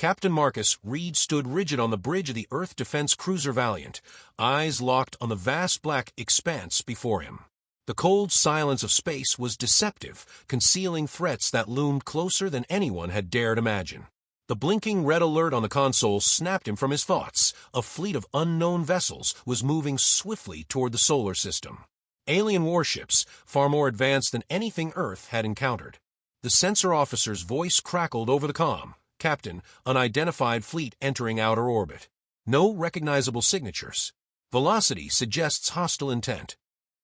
Captain Marcus Reed stood rigid on the bridge of the Earth defense cruiser Valiant, eyes locked on the vast black expanse before him. The cold silence of space was deceptive, concealing threats that loomed closer than anyone had dared imagine. The blinking red alert on the console snapped him from his thoughts. A fleet of unknown vessels was moving swiftly toward the solar system. Alien warships, far more advanced than anything Earth had encountered. The sensor officer's voice crackled over the comm. Captain, unidentified fleet entering outer orbit. No recognizable signatures. Velocity suggests hostile intent.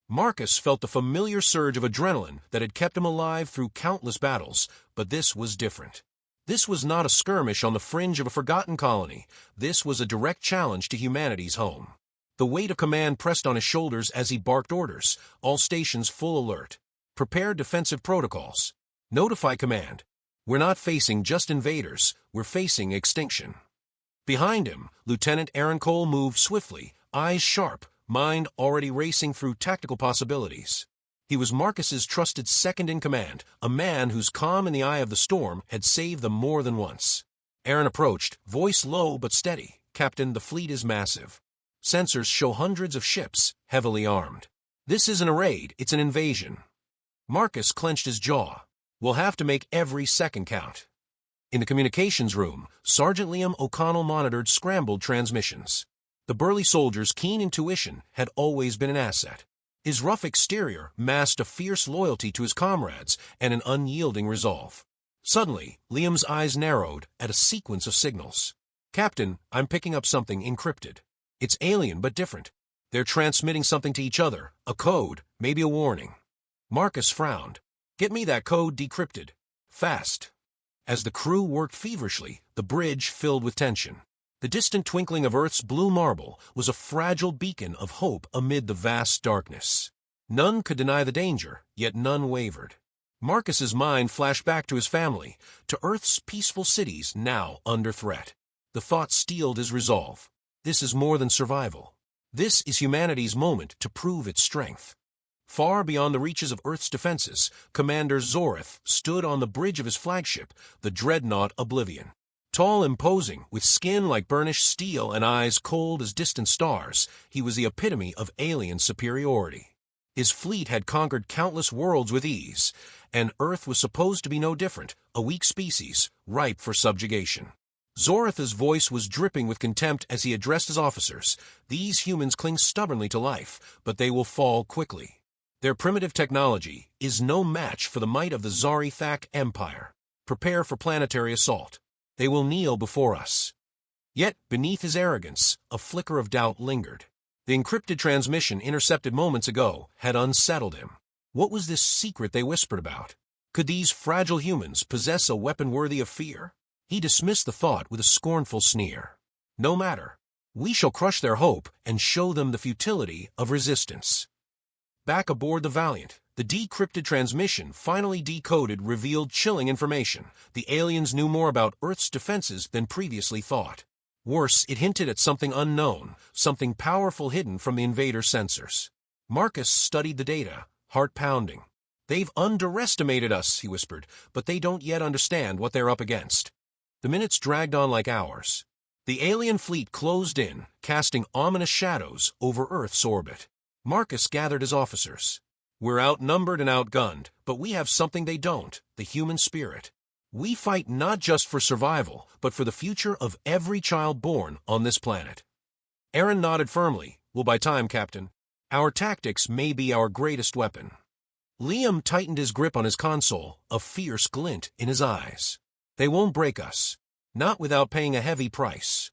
Marcus felt the familiar surge of adrenaline that had kept him alive through countless battles, but this was different. This was not a skirmish on the fringe of a forgotten colony. This was a direct challenge to humanity's home. The weight of command pressed on his shoulders as he barked orders. All stations full alert. Prepare defensive protocols. Notify command. We're not facing just invaders, we're facing extinction. Behind him, Lieutenant Aaron Cole moved swiftly, eyes sharp, mind already racing through tactical possibilities. He was Marcus's trusted second-in-command, a man whose calm in the eye of the storm had saved them more than once. Aaron approached, voice low but steady. Captain, the fleet is massive. Sensors show hundreds of ships, heavily armed. This isn't a raid, it's an invasion. Marcus clenched his jaw. We'll have to make every second count. In the communications room, Sergeant Liam O'Connell monitored scrambled transmissions. The burly soldier's keen intuition had always been an asset. His rough exterior masked a fierce loyalty to his comrades and an unyielding resolve. Suddenly, Liam's eyes narrowed at a sequence of signals. Captain, I'm picking up something encrypted. It's alien but different. They're transmitting something to each other, a code, maybe a warning. Marcus frowned. Get me that code decrypted. Fast. As the crew worked feverishly, the bridge filled with tension. The distant twinkling of Earth's blue marble was a fragile beacon of hope amid the vast darkness. None could deny the danger, yet none wavered. Marcus's mind flashed back to his family, to Earth's peaceful cities now under threat. The thought steeled his resolve. This is more than survival. This is humanity's moment to prove its strength. Far beyond the reaches of Earth's defenses, Commander Zorith stood on the bridge of his flagship, the dreadnought Oblivion. Tall, imposing, with skin like burnished steel and eyes cold as distant stars, he was the epitome of alien superiority. His fleet had conquered countless worlds with ease, and Earth was supposed to be no different, a weak species, ripe for subjugation. Zorith's voice was dripping with contempt as he addressed his officers. These humans cling stubbornly to life, but they will fall quickly. Their primitive technology is no match for the might of the Zarithak Empire. Prepare for planetary assault. They will kneel before us. Yet, beneath his arrogance, a flicker of doubt lingered. The encrypted transmission intercepted moments ago had unsettled him. What was this secret they whispered about? Could these fragile humans possess a weapon worthy of fear? He dismissed the thought with a scornful sneer. No matter. We shall crush their hope and show them the futility of resistance. Back aboard the Valiant, the decrypted transmission finally decoded revealed chilling information. The aliens knew more about Earth's defenses than previously thought. Worse, it hinted at something unknown, something powerful hidden from the invader sensors. Marcus studied the data, heart pounding. They've underestimated us, he whispered, but they don't yet understand what they're up against. The minutes dragged on like hours. The alien fleet closed in, casting ominous shadows over Earth's orbit. Marcus gathered his officers. We're outnumbered and outgunned, but we have something they don't, the human spirit. We fight not just for survival, but for the future of every child born on this planet. Aaron nodded firmly. We'll buy time, Captain. Our tactics may be our greatest weapon. Liam tightened his grip on his console, a fierce glint in his eyes. They won't break us. Not without paying a heavy price.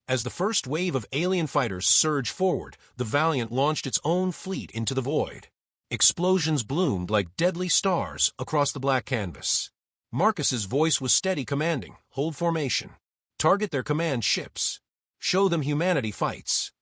As the first wave of alien fighters surged forward, the Valiant launched its own fleet into the void. Explosions bloomed like deadly stars across the black canvas. Marcus's voice was steady, commanding. Hold formation. Target their command ships. Show them humanity fights.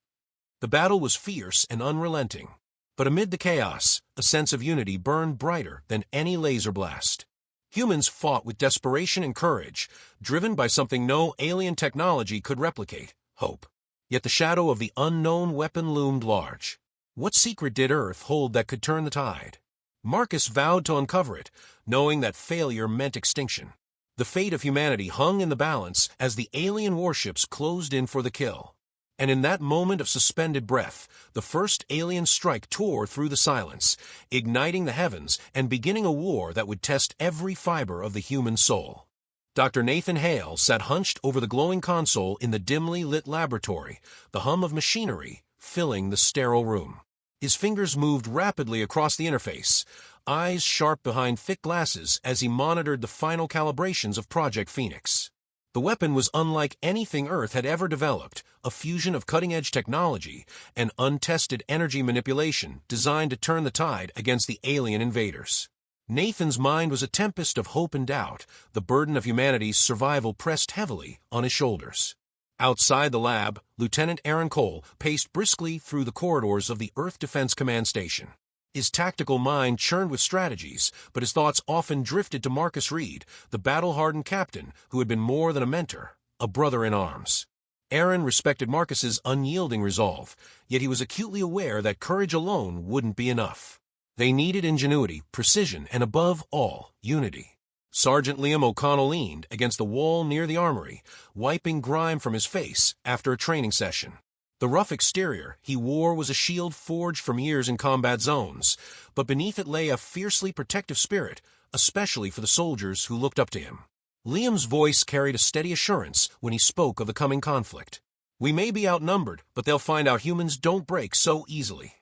The battle was fierce and unrelenting. But amid the chaos, a sense of unity burned brighter than any laser blast. Humans fought with desperation and courage, driven by something no alien technology could replicate, hope. Yet the shadow of the unknown weapon loomed large. What secret did Earth hold that could turn the tide? Marcus vowed to uncover it, knowing that failure meant extinction. The fate of humanity hung in the balance as the alien warships closed in for the kill. And in that moment of suspended breath, the first alien strike tore through the silence, igniting the heavens and beginning a war that would test every fiber of the human soul. Dr. Nathan Hale sat hunched over the glowing console in the dimly lit laboratory, the hum of machinery filling the sterile room. His fingers moved rapidly across the interface, eyes sharp behind thick glasses as he monitored the final calibrations of Project Phoenix. The weapon was unlike anything Earth had ever developed, a fusion of cutting-edge technology and untested energy manipulation designed to turn the tide against the alien invaders. Nathan's mind was a tempest of hope and doubt, the burden of humanity's survival pressed heavily on his shoulders. Outside the lab, Lieutenant Aaron Cole paced briskly through the corridors of the Earth Defense Command Station. His tactical mind churned with strategies, but his thoughts often drifted to Marcus Reed, the battle-hardened captain who had been more than a mentor, a brother in arms. Aaron respected Marcus's unyielding resolve, yet he was acutely aware that courage alone wouldn't be enough. They needed ingenuity, precision, and above all, unity. Sergeant Liam O'Connell leaned against the wall near the armory, wiping grime from his face after a training session. The rough exterior he wore was a shield forged from years in combat zones, but beneath it lay a fiercely protective spirit, especially for the soldiers who looked up to him. Liam's voice carried a steady assurance when he spoke of the coming conflict. "We may be outnumbered, but they'll find out humans don't break so easily."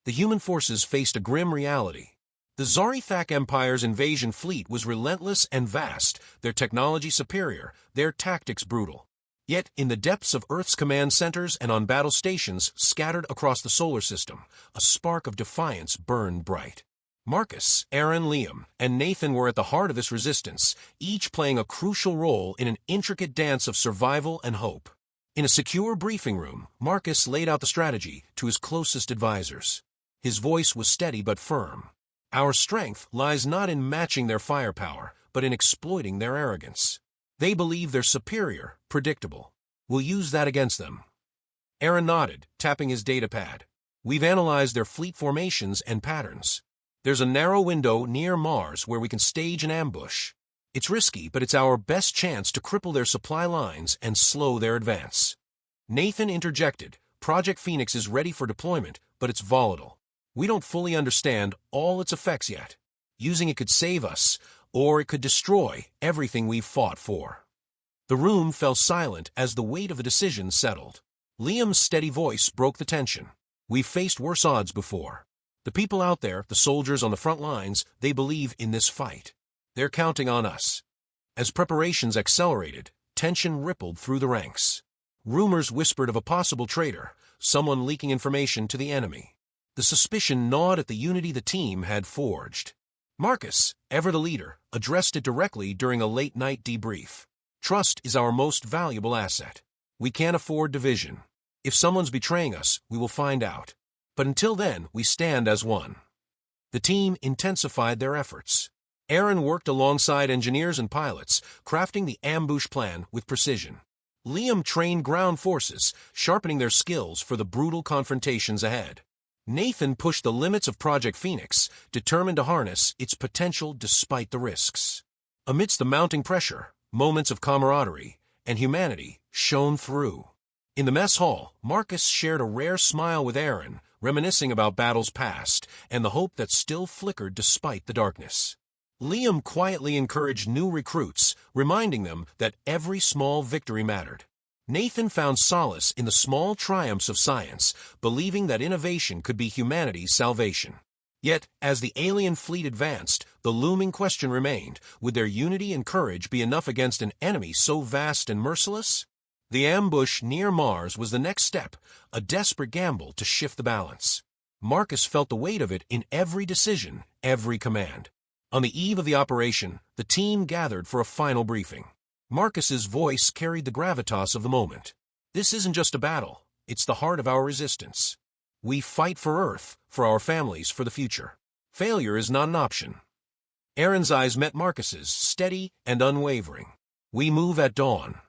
The human forces faced a grim reality. The Zarithak Empire's invasion fleet was relentless and vast, their technology superior, their tactics brutal. Yet, in the depths of Earth's command centers and on battle stations scattered across the solar system, a spark of defiance burned bright. Marcus, Aaron, Liam, and Nathan were at the heart of this resistance, each playing a crucial role in an intricate dance of survival and hope. In a secure briefing room, Marcus laid out the strategy to his closest advisors. His voice was steady but firm. "Our strength lies not in matching their firepower, but in exploiting their arrogance. They believe they're superior, predictable. We'll use that against them." Aaron nodded, tapping his datapad. "We've analyzed their fleet formations and patterns. There's a narrow window near Mars where we can stage an ambush. It's risky, but it's our best chance to cripple their supply lines and slow their advance." Nathan interjected, "Project Phoenix is ready for deployment, but it's volatile. We don't fully understand all its effects yet. Using it could save us, or it could destroy everything we've fought for." The room fell silent as the weight of the decision settled. Liam's steady voice broke the tension. "We've faced worse odds before. The people out there, the soldiers on the front lines, they believe in this fight. They're counting on us." As preparations accelerated, tension rippled through the ranks. Rumors whispered of a possible traitor, someone leaking information to the enemy. The suspicion gnawed at the unity the team had forged. Marcus, ever the leader, addressed it directly during a late-night debrief. "Trust is our most valuable asset. We can't afford division. If someone's betraying us, we will find out. But until then, we stand as one." The team intensified their efforts. Aaron worked alongside engineers and pilots, crafting the ambush plan with precision. Liam trained ground forces, sharpening their skills for the brutal confrontations ahead. Nathan pushed the limits of Project Phoenix, determined to harness its potential despite the risks. Amidst the mounting pressure, moments of camaraderie and humanity shone through. In the mess hall, Marcus shared a rare smile with Aaron, reminiscing about battles past and the hope that still flickered despite the darkness. Liam quietly encouraged new recruits, reminding them that every small victory mattered. Nathan found solace in the small triumphs of science, believing that innovation could be humanity's salvation. Yet, as the alien fleet advanced, the looming question remained, would their unity and courage be enough against an enemy so vast and merciless? The ambush near Mars was the next step, a desperate gamble to shift the balance. Marcus felt the weight of it in every decision, every command. On the eve of the operation, the team gathered for a final briefing. Marcus's voice carried the gravitas of the moment. "This isn't just a battle, it's the heart of our resistance. We fight for Earth, for our families, for the future. Failure is not an option." Aaron's eyes met Marcus's, steady and unwavering. "We move at dawn."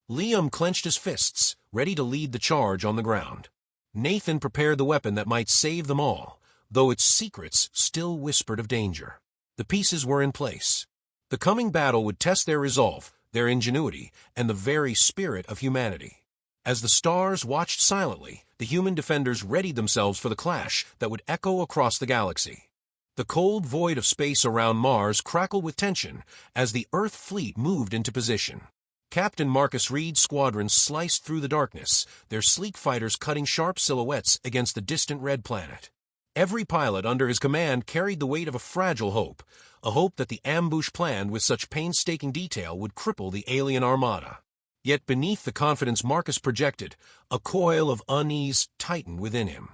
Liam clenched his fists, ready to lead the charge on the ground. Nathan prepared the weapon that might save them all, though its secrets still whispered of danger. The pieces were in place. The coming battle would test their resolve, their ingenuity, and the very spirit of humanity. As the stars watched silently, the human defenders readied themselves for the clash that would echo across the galaxy. The cold void of space around Mars crackled with tension as the Earth fleet moved into position. Captain Marcus Reed's squadron sliced through the darkness, their sleek fighters cutting sharp silhouettes against the distant red planet. Every pilot under his command carried the weight of a fragile hope, a hope that the ambush planned with such painstaking detail would cripple the alien armada. Yet beneath the confidence Marcus projected, a coil of unease tightened within him.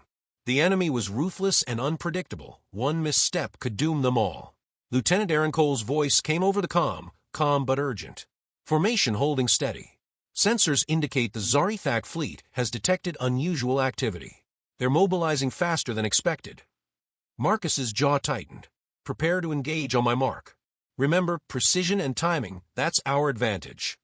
The enemy was ruthless and unpredictable. One misstep could doom them all. Lieutenant Aaron Cole's voice came over the calm but urgent. Formation holding steady. Sensors indicate the Zarithak fleet has detected unusual activity. They're mobilizing faster than expected. Marcus's jaw tightened. Prepare to engage on my mark. Remember, precision and timing, that's our advantage.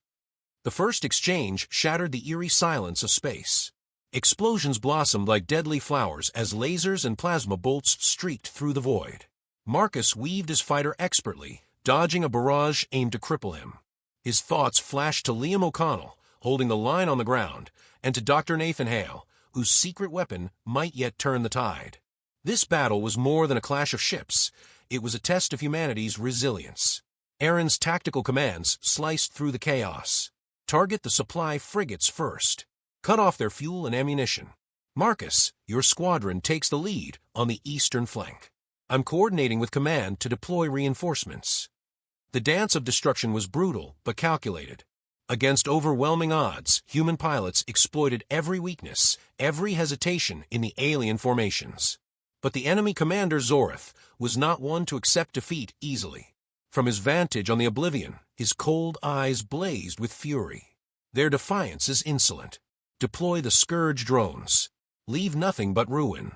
The first exchange shattered the eerie silence of space. Explosions blossomed like deadly flowers as lasers and plasma bolts streaked through the void. Marcus weaved his fighter expertly, dodging a barrage aimed to cripple him. His thoughts flashed to Liam O'Connell, holding the line on the ground, and to Dr. Nathan Hale, whose secret weapon might yet turn the tide. This battle was more than a clash of ships. It was a test of humanity's resilience. Aaron's tactical commands sliced through the chaos. Target the supply frigates first. Cut off their fuel and ammunition. Marcus, your squadron takes the lead on the eastern flank. I'm coordinating with command to deploy reinforcements. The dance of destruction was brutal but calculated. Against overwhelming odds, human pilots exploited every weakness, every hesitation in the alien formations. But the enemy commander Zorith was not one to accept defeat easily. From his vantage on the Oblivion, his cold eyes blazed with fury. Their defiance is insolent. Deploy the Scourge drones. Leave nothing but ruin.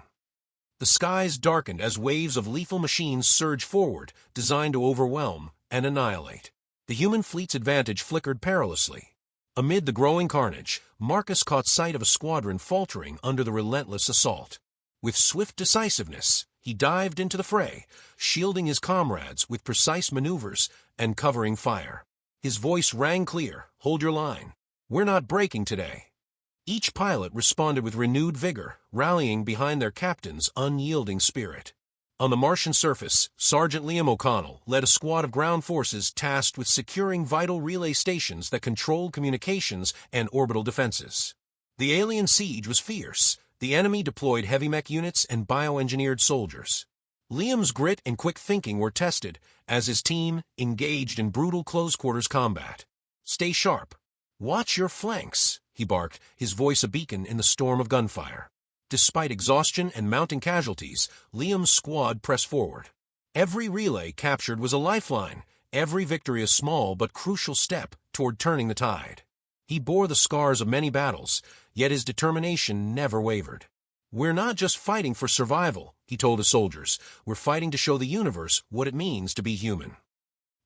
The skies darkened as waves of lethal machines surged forward, designed to overwhelm and annihilate. The human fleet's advantage flickered perilously. Amid the growing carnage, Marcus caught sight of a squadron faltering under the relentless assault. With swift decisiveness, he dived into the fray, shielding his comrades with precise maneuvers and covering fire. His voice rang clear, "Hold your line. We're not breaking today." Each pilot responded with renewed vigor, rallying behind their captain's unyielding spirit. On the Martian surface, Sergeant Liam O'Connell led a squad of ground forces tasked with securing vital relay stations that controlled communications and orbital defenses. The alien siege was fierce. The enemy deployed heavy mech units and bioengineered soldiers. Liam's grit and quick thinking were tested as his team engaged in brutal close-quarters combat. "Stay sharp. Watch your flanks," he barked, his voice a beacon in the storm of gunfire. Despite exhaustion and mounting casualties, Liam's squad pressed forward. Every relay captured was a lifeline, every victory a small but crucial step toward turning the tide. He bore the scars of many battles, yet his determination never wavered. "We're not just fighting for survival," he told his soldiers. "We're fighting to show the universe what it means to be human."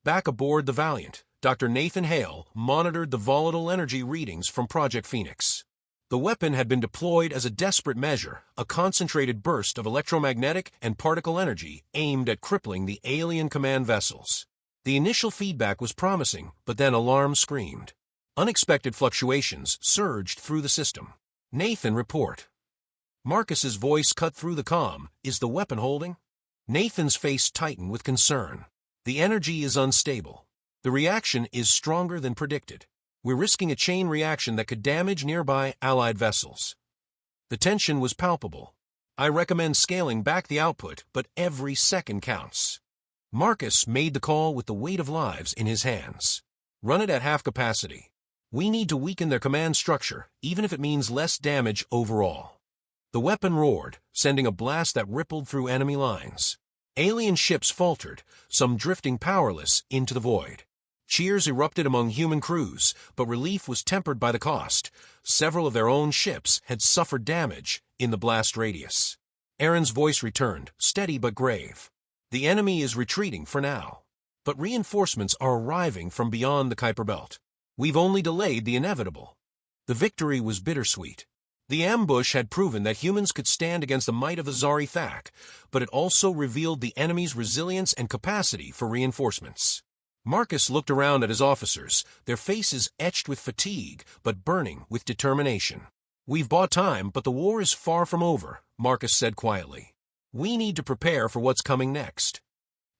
Back aboard the Valiant, Dr. Nathan Hale monitored the volatile energy readings from Project Phoenix. The weapon had been deployed as a desperate measure, a concentrated burst of electromagnetic and particle energy aimed at crippling the alien command vessels. The initial feedback was promising, but then alarm screamed. Unexpected fluctuations surged through the system. "Nathan, report." Marcus's voice cut through the calm. "Is the weapon holding?" Nathan's face tightened with concern. "The energy is unstable. The reaction is stronger than predicted. We're risking a chain reaction that could damage nearby Allied vessels." The tension was palpable. "I recommend scaling back the output, but every second counts." Marcus made the call with the weight of lives in his hands. "Run it at half capacity. We need to weaken their command structure, even if it means less damage overall." The weapon roared, sending a blast that rippled through enemy lines. Alien ships faltered, some drifting powerless into the void. Cheers erupted among human crews, but relief was tempered by the cost. Several of their own ships had suffered damage in the blast radius. Aaron's voice returned, steady but grave. "The enemy is retreating for now, but reinforcements are arriving from beyond the Kuiper Belt. We've only delayed the inevitable." The victory was bittersweet. The ambush had proven that humans could stand against the might of the Zarithak, but it also revealed the enemy's resilience and capacity for reinforcements. Marcus looked around at his officers, their faces etched with fatigue, but burning with determination. "We've bought time, but the war is far from over," Marcus said quietly. "We need to prepare for what's coming next."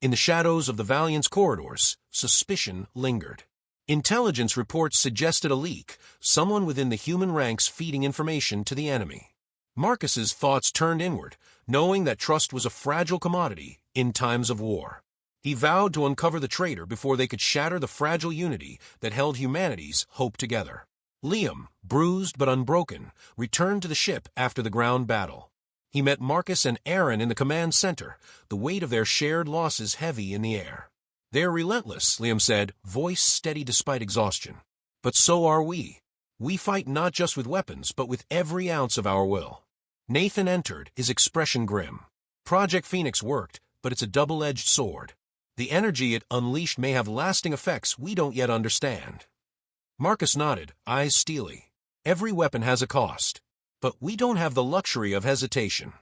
In the shadows of the Valiant's corridors, suspicion lingered. Intelligence reports suggested a leak, someone within the human ranks feeding information to the enemy. Marcus's thoughts turned inward, knowing that trust was a fragile commodity in times of war. He vowed to uncover the traitor before they could shatter the fragile unity that held humanity's hope together. Liam, bruised but unbroken, returned to the ship after the ground battle. He met Marcus and Aaron in the command center, the weight of their shared losses heavy in the air. "They're relentless," Liam said, voice steady despite exhaustion. "But so are we. We fight not just with weapons, but with every ounce of our will." Nathan entered, his expression grim. "Project Phoenix worked, but it's a double-edged sword. The energy it unleashed may have lasting effects we don't yet understand." Marcus nodded, eyes steely. "Every weapon has a cost. But we don't have the luxury of hesitation."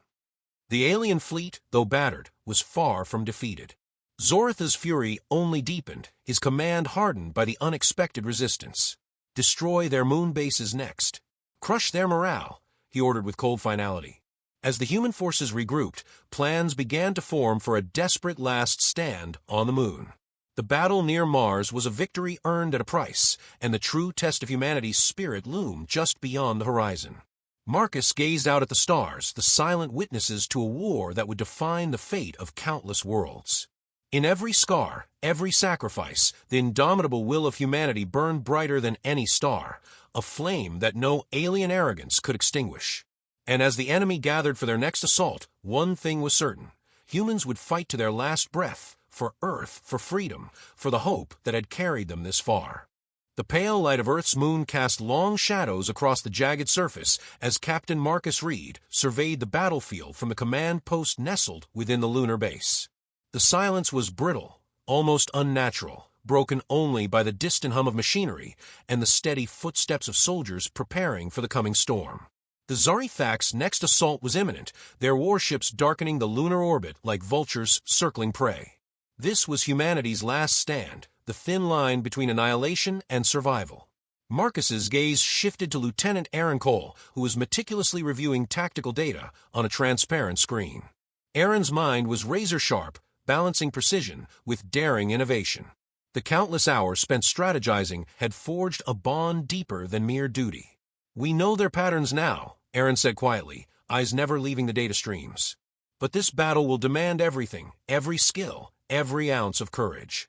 The alien fleet, though battered, was far from defeated. Zoratha's fury only deepened, his command hardened by the unexpected resistance. "Destroy their moon bases next. Crush their morale," he ordered with cold finality. As the human forces regrouped, plans began to form for a desperate last stand on the moon. The battle near Mars was a victory earned at a price, and the true test of humanity's spirit loomed just beyond the horizon. Marcus gazed out at the stars, the silent witnesses to a war that would define the fate of countless worlds. In every scar, every sacrifice, the indomitable will of humanity burned brighter than any star, a flame that no alien arrogance could extinguish. And as the enemy gathered for their next assault, one thing was certain: humans would fight to their last breath, for Earth, for freedom, for the hope that had carried them this far. The pale light of Earth's moon cast long shadows across the jagged surface as Captain Marcus Reed surveyed the battlefield from the command post nestled within the lunar base. The silence was brittle, almost unnatural, broken only by the distant hum of machinery and the steady footsteps of soldiers preparing for the coming storm. The Zarithacs' next assault was imminent, their warships darkening the lunar orbit like vultures circling prey. This was humanity's last stand, the thin line between annihilation and survival. Marcus's gaze shifted to Lieutenant Aaron Cole, who was meticulously reviewing tactical data on a transparent screen. Aaron's mind was razor-sharp, balancing precision with daring innovation. The countless hours spent strategizing had forged a bond deeper than mere duty. "We know their patterns now," Aaron said quietly, eyes never leaving the data streams. "But this battle will demand everything, every skill, every ounce of courage."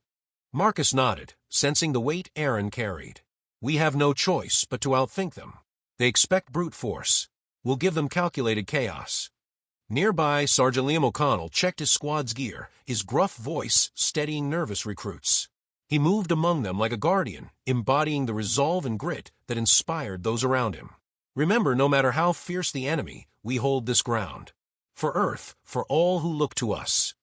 Marcus nodded, sensing the weight Aaron carried. "We have no choice but to outthink them. They expect brute force. We'll give them calculated chaos." Nearby, Sergeant Liam O'Connell checked his squad's gear, his gruff voice steadying nervous recruits. He moved among them like a guardian, embodying the resolve and grit that inspired those around him. "Remember, no matter how fierce the enemy, we hold this ground. For Earth, for all who look to us."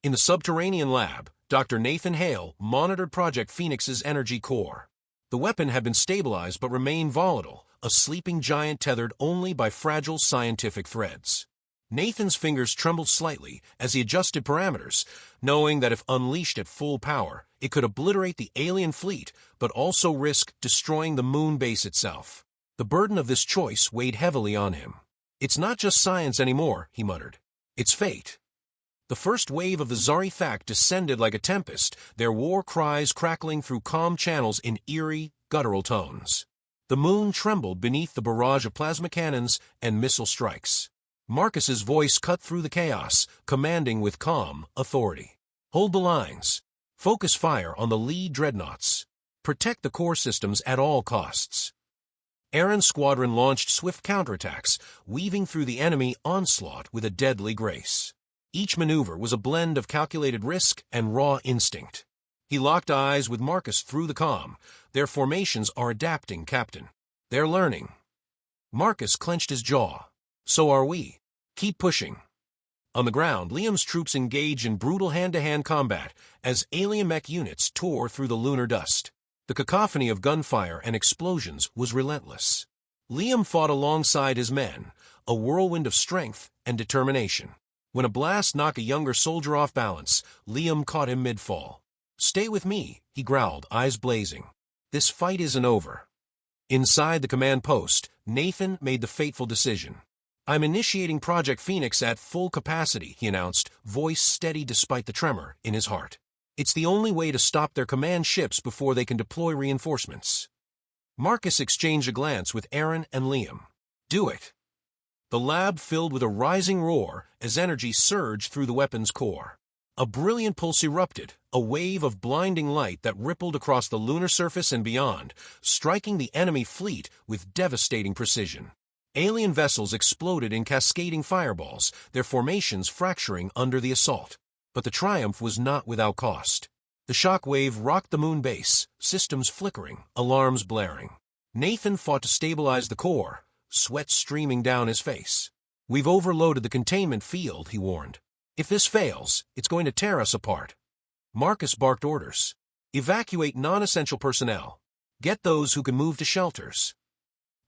In the subterranean lab, Dr. Nathan Hale monitored Project Phoenix's energy core. The weapon had been stabilized but remained volatile, a sleeping giant tethered only by fragile scientific threads. Nathan's fingers trembled slightly as he adjusted parameters, knowing that if unleashed at full power, it could obliterate the alien fleet, but also risk destroying the moon base itself. The burden of this choice weighed heavily on him. "It's not just science anymore," he muttered. "It's fate." The first wave of the Zarithac descended like a tempest, their war cries crackling through calm channels in eerie, guttural tones. The moon trembled beneath the barrage of plasma cannons and missile strikes. Marcus's voice cut through the chaos, commanding with calm authority. "Hold the lines. Focus fire on the lead dreadnoughts. Protect the core systems at all costs." Aaron's squadron launched swift counterattacks, weaving through the enemy onslaught with a deadly grace. Each maneuver was a blend of calculated risk and raw instinct. He locked eyes with Marcus through the comm. "Their formations are adapting, Captain. They're learning." Marcus clenched his jaw. "So are we. Keep pushing." On the ground, Liam's troops engaged in brutal hand-to-hand combat as alien mech units tore through the lunar dust. The cacophony of gunfire and explosions was relentless. Liam fought alongside his men, a whirlwind of strength and determination. When a blast knocked a younger soldier off balance, Liam caught him mid-fall. "Stay with me," he growled, eyes blazing. "This fight isn't over." Inside the command post, Nathan made the fateful decision. "I'm initiating Project Phoenix at full capacity," he announced, voice steady despite the tremor in his heart. "It's the only way to stop their command ships before they can deploy reinforcements." Marcus exchanged a glance with Aaron and Liam. "Do it." The lab filled with a rising roar as energy surged through the weapon's core. A brilliant pulse erupted, a wave of blinding light that rippled across the lunar surface and beyond, striking the enemy fleet with devastating precision. Alien vessels exploded in cascading fireballs, their formations fracturing under the assault. But the triumph was not without cost. The shock wave rocked the moon base, systems flickering, alarms blaring. Nathan fought to stabilize the core, sweat streaming down his face. "We've overloaded the containment field," he warned. "If this fails, it's going to tear us apart." Marcus barked orders. "Evacuate non-essential personnel. Get those who can move to shelters."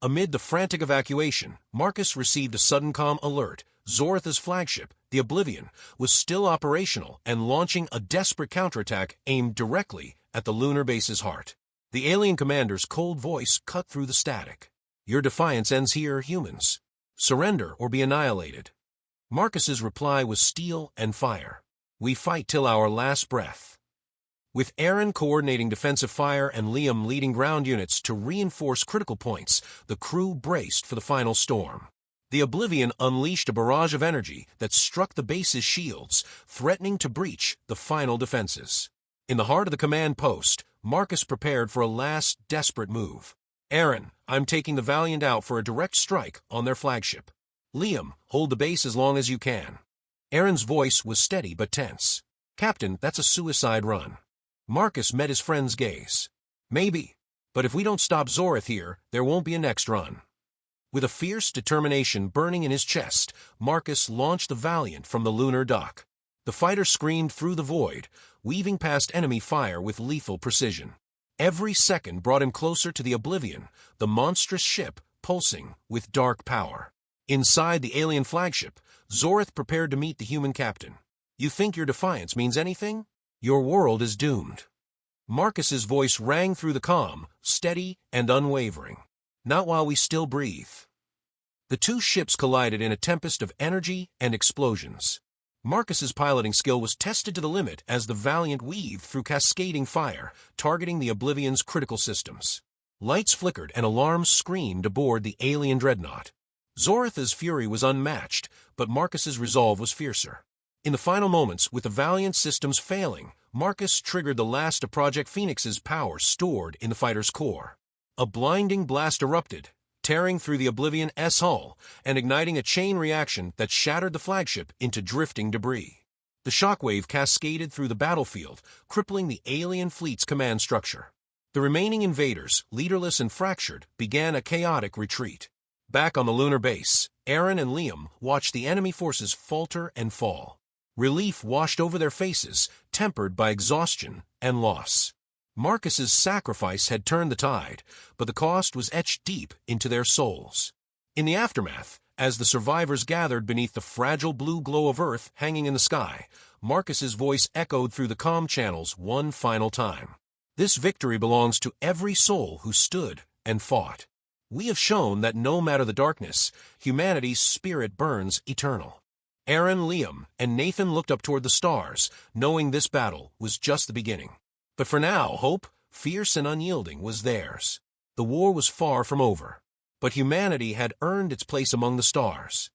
Amid the frantic evacuation, Marcus received a sudden comm alert. Zoratha's flagship, the Oblivion, was still operational and launching a desperate counterattack aimed directly at the lunar base's heart. The alien commander's cold voice cut through the static. "Your defiance ends here, humans. Surrender or be annihilated." Marcus's reply was steel and fire. "We fight till our last breath." With Aaron coordinating defensive fire and Liam leading ground units to reinforce critical points, the crew braced for the final storm. The Oblivion unleashed a barrage of energy that struck the base's shields, threatening to breach the final defenses. In the heart of the command post, Marcus prepared for a last desperate move. "Aaron, I'm taking the Valiant out for a direct strike on their flagship. Liam, hold the base as long as you can." Aaron's voice was steady but tense. "Captain, that's a suicide run." Marcus met his friend's gaze. "Maybe. But if we don't stop Zorath here, there won't be a next run." With a fierce determination burning in his chest, Marcus launched the Valiant from the lunar dock. The fighter screamed through the void, weaving past enemy fire with lethal precision. Every second brought him closer to the Oblivion, the monstrous ship pulsing with dark power. Inside the alien flagship, Zorath prepared to meet the human captain. "You think your defiance means anything? Your world is doomed." Marcus's voice rang through the comm, steady and unwavering. "Not while we still breathe." The two ships collided in a tempest of energy and explosions. Marcus's piloting skill was tested to the limit as the Valiant weaved through cascading fire, targeting the Oblivion's critical systems. Lights flickered and alarms screamed aboard the alien dreadnought. Zoratha's fury was unmatched, but Marcus's resolve was fiercer. In the final moments, with the Valiant systems failing, Marcus triggered the last of Project Phoenix's power stored in the fighter's core. A blinding blast erupted, tearing through the Oblivion's hull and igniting a chain reaction that shattered the flagship into drifting debris. The shockwave cascaded through the battlefield, crippling the alien fleet's command structure. The remaining invaders, leaderless and fractured, began a chaotic retreat. Back on the lunar base, Aaron and Liam watched the enemy forces falter and fall. Relief washed over their faces, tempered by exhaustion and loss. Marcus's sacrifice had turned the tide, but the cost was etched deep into their souls. In the aftermath, as the survivors gathered beneath the fragile blue glow of Earth hanging in the sky, Marcus's voice echoed through the comm channels one final time. "This victory belongs to every soul who stood and fought. We have shown that no matter the darkness, humanity's spirit burns eternal." Aaron, Liam, and Nathan looked up toward the stars, knowing this battle was just the beginning. But for now, hope, fierce and unyielding, was theirs. The war was far from over, but humanity had earned its place among the stars.